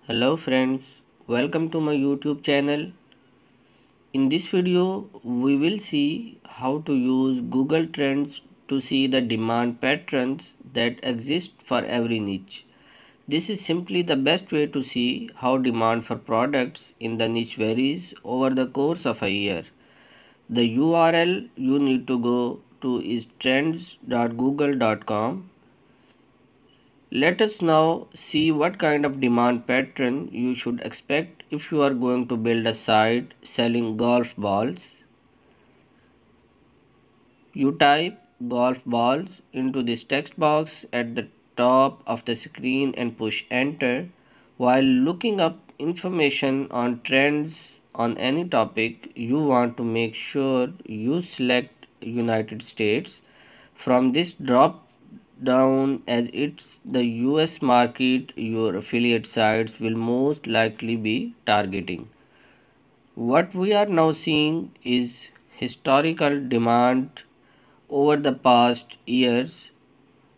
Hello friends, welcome to my YouTube channel. In this video, we will see how to use Google Trends to see the demand patterns that exist for every niche. This is simply the best way to see how demand for products in the niche varies over the course of a year. The URL you need to go to is trends.google.com. Let us now see what kind of demand pattern you should expect if you are going to build a site selling golf balls. You type golf balls into this text box at the top of the screen and push enter. While looking up information on trends on any topic, you want to make sure you select United States from this drop down, as it's the US market your affiliate sites will most likely be targeting. What we are now seeing is historical demand over the past years.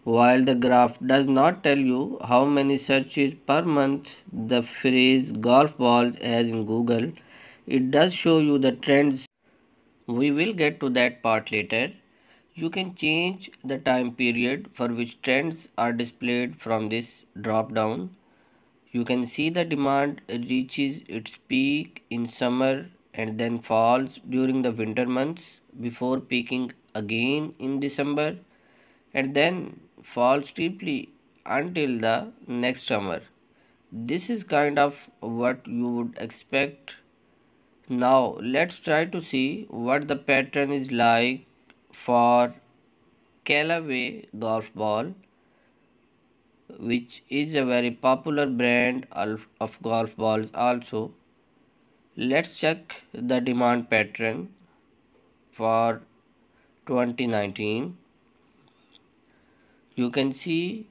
While the graph does not tell you how many searches per month the phrase golf balls has in Google, it does show you the trends. We will get to that part later. You can change the time period for which trends are displayed from this drop down. You can see the demand reaches its peak in summer and then falls during the winter months before peaking again in December and then falls steeply until the next summer. This is kind of what you would expect. Now let's try to see what the pattern is like for Callaway golf ball, which is a very popular brand of golf balls also. Let's check the demand pattern for 2019. You can see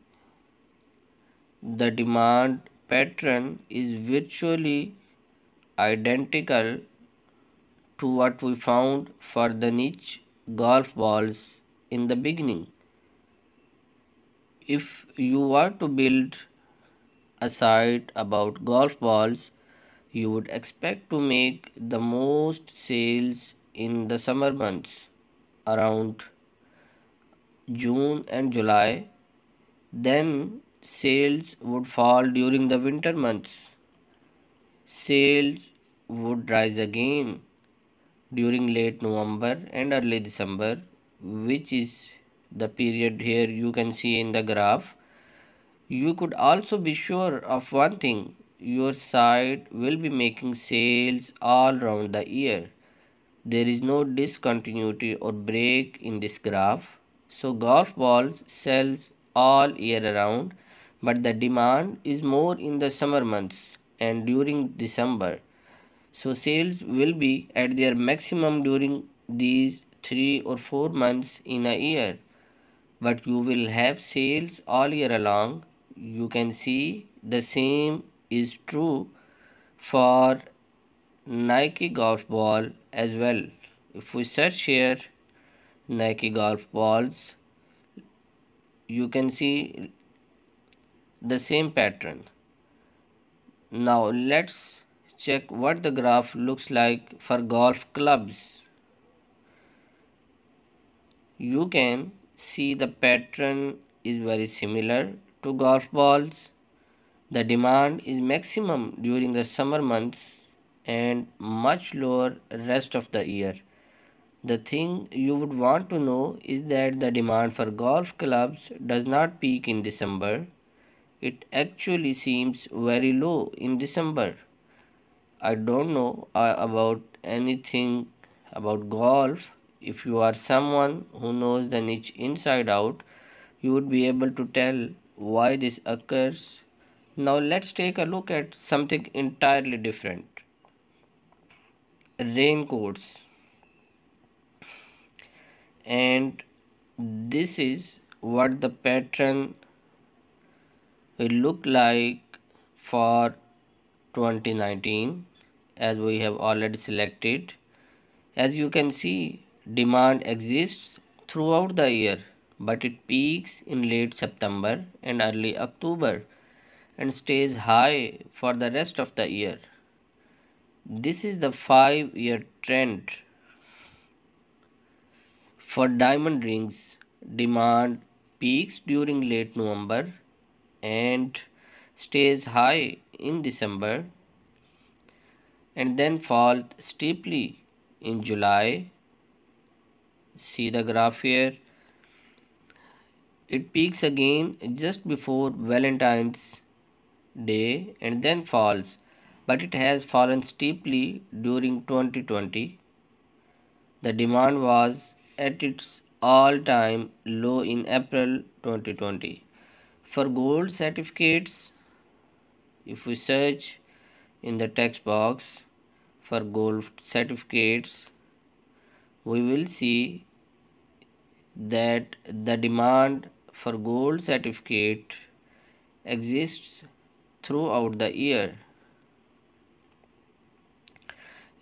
the demand pattern is virtually identical to what we found for the niche golf balls in the beginning. If you were to build a site about golf balls, you would expect to make the most sales in the summer months around June and July. Then sales would fall during the winter months. Sales would rise again during late November and early December, which is the period here you can see in the graph. You could also be sure of one thing: your site will be making sales all around the year. There is no discontinuity or break in this graph. So golf balls sells all year around, but the demand is more in the summer months and during December. So sales will be at their maximum during these 3 or 4 months in a year, but you will have sales all year along. You can see the same is true for Nike golf ball as well. If we search here Nike golf balls, you can see the same pattern. Now let's check what the graph looks like for golf clubs. You can see the pattern is very similar to golf balls. The demand is maximum during the summer months and much lower rest of the year. The thing you would want to know is that the demand for golf clubs does not peak in December. It actually seems very low in December. I don't know about anything about golf. If you are someone who knows the niche inside out, you would be able to tell why this occurs. Now let's take a look at something entirely different. Raincoats. And this is what the pattern will look like for 2019, as we have already selected. As you can see, demand exists throughout the year, but it peaks in late September and early October and stays high for the rest of the year. This is the 5-year trend for diamond rings. Demand peaks during late November and stays high in December and then falls steeply in July. See the graph here. It peaks again just before Valentine's Day and then falls, but it has fallen steeply during 2020. The demand was at its all-time low in April 2020. For gold certificates, if we search in the text box for gold certificates, we will see that the demand for gold certificate exists throughout the year.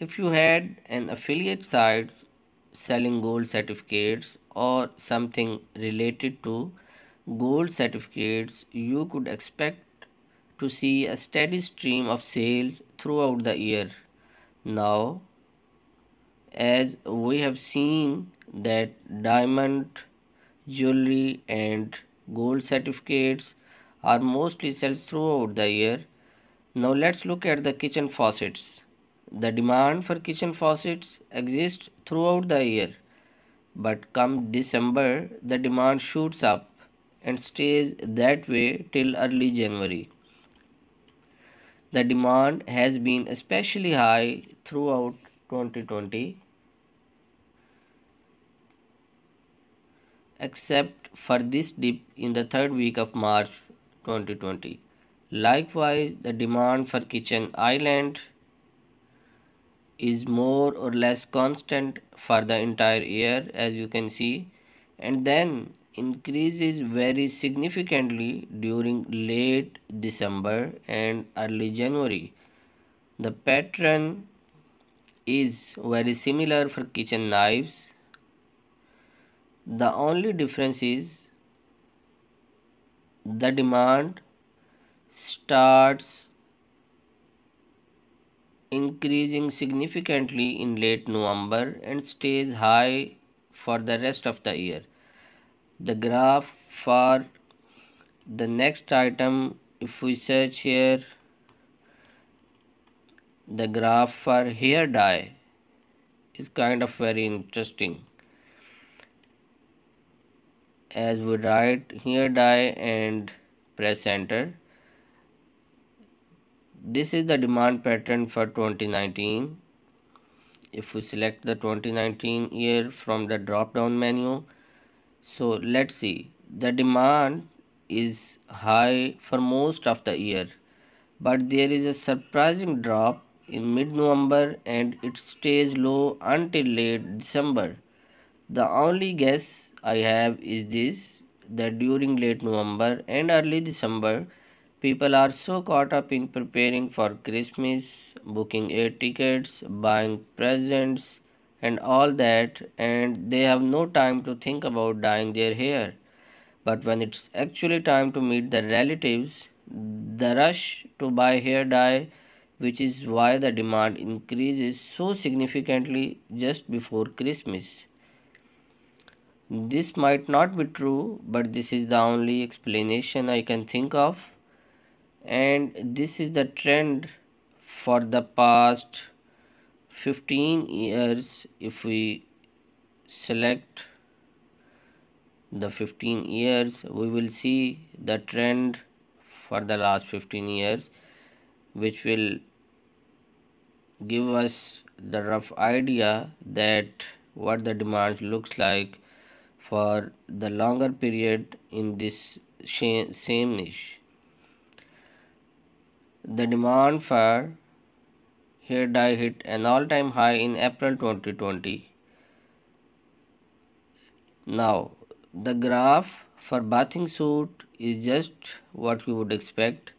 If you had an affiliate site selling gold certificates or something related to gold certificates, you could expect to see a steady stream of sales throughout the year. Now, as we have seen that diamond jewelry and gold certificates are mostly sold throughout the year. Now let's look at the kitchen faucets. The demand for kitchen faucets exists throughout the year, but come December the demand shoots up and stays that way till early January. The demand has been especially high throughout 2020, except for this dip in the third week of March 2020. Likewise, the demand for kitchen island is more or less constant for the entire year, as you can see, and then increases very significantly during late December and early January. The pattern is very similar for kitchen knives. The only difference is the demand starts increasing significantly in late November and stays high for the rest of the year. The graph for the next item, if we search here, the graph for hair dye is kind of very interesting. As we write hair dye and press enter, this is the demand pattern for 2019. If we select the 2019 year from the drop down menu, so let's see, the demand is high for most of the year, but there is a surprising drop in mid-November and it stays low until late December. The only guess I have is this, that during late November and early December, people are so caught up in preparing for Christmas, booking air tickets, buying presents, and all that, and they have no time to think about dyeing their hair. But when it's actually time to meet the relatives, the rush to buy hair dye, which is why the demand increases so significantly just before Christmas. This might not be true, but this is the only explanation I can think of, and this is the trend for the past 15 years. If we select the 15 years, we will see the trend for the last 15 years, which will give us the rough idea that what the demand looks like for the longer period in this same niche. The demand for hair dye hit an all-time high in April 2020. Now, the graph for bathing suit is just what you would expect.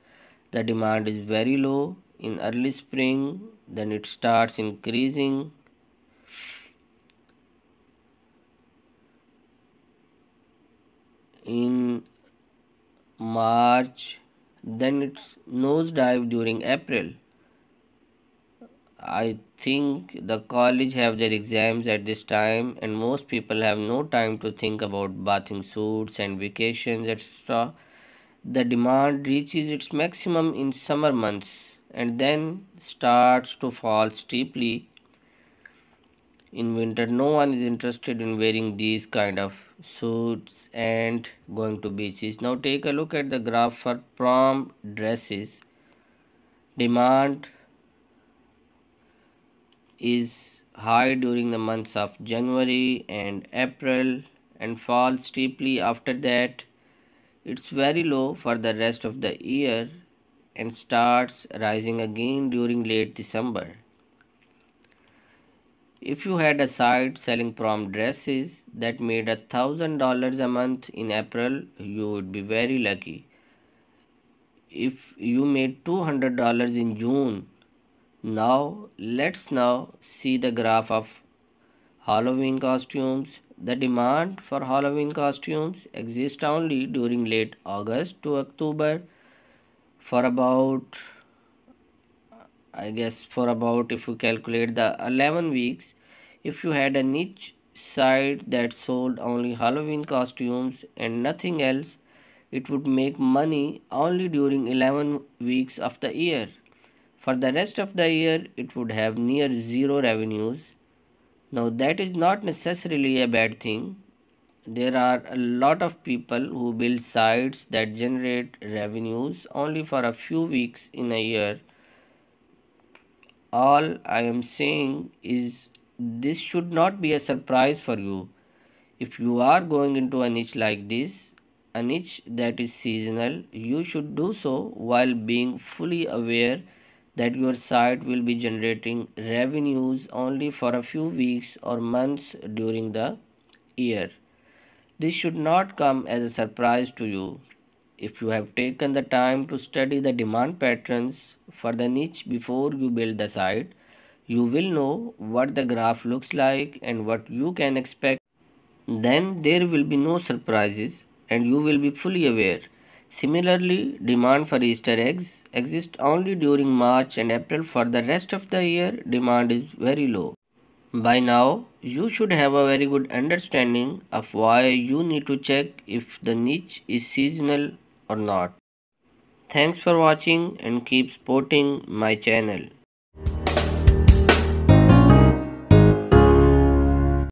The demand is very low in early spring, then it starts increasing in March, then it's nosedive during April. I think the college have their exams at this time and most people have no time to think about bathing suits and vacations, etc. The demand reaches its maximum in summer months and then starts to fall steeply in winter. No one is interested in wearing these kind of suits and going to beaches. Now take a look at the graph for prom dresses. Demand is high during the months of January and April and falls steeply after that. It's very low for the rest of the year and starts rising again during late December. If you had a site selling prom dresses that made $1,000 a month in April, you would be very lucky. If you made $200 in June, let's now see the graph of Halloween costumes. The demand for Halloween costumes exists only during late August to October for about, if you calculate the 11 weeks. If you had a niche site that sold only Halloween costumes and nothing else, it would make money only during 11 weeks of the year. For the rest of the year, it would have near zero revenues. Now, that is not necessarily a bad thing. There are a lot of people who build sites that generate revenues only for a few weeks in a year. All I am saying is this should not be a surprise for you. If you are going into a niche like this, a niche that is seasonal, you should do so while being fully aware that your site will be generating revenues only for a few weeks or months during the year. This should not come as a surprise to you. If you have taken the time to study the demand patterns for the niche before you build the site, you will know what the graph looks like and what you can expect. Then there will be no surprises and you will be fully aware. Similarly, demand for Easter eggs exists only during March and April. For the rest of the year, demand is very low. By now, you should have a very good understanding of why you need to check if the niche is seasonal or not. Thanks for watching and keep supporting my channel.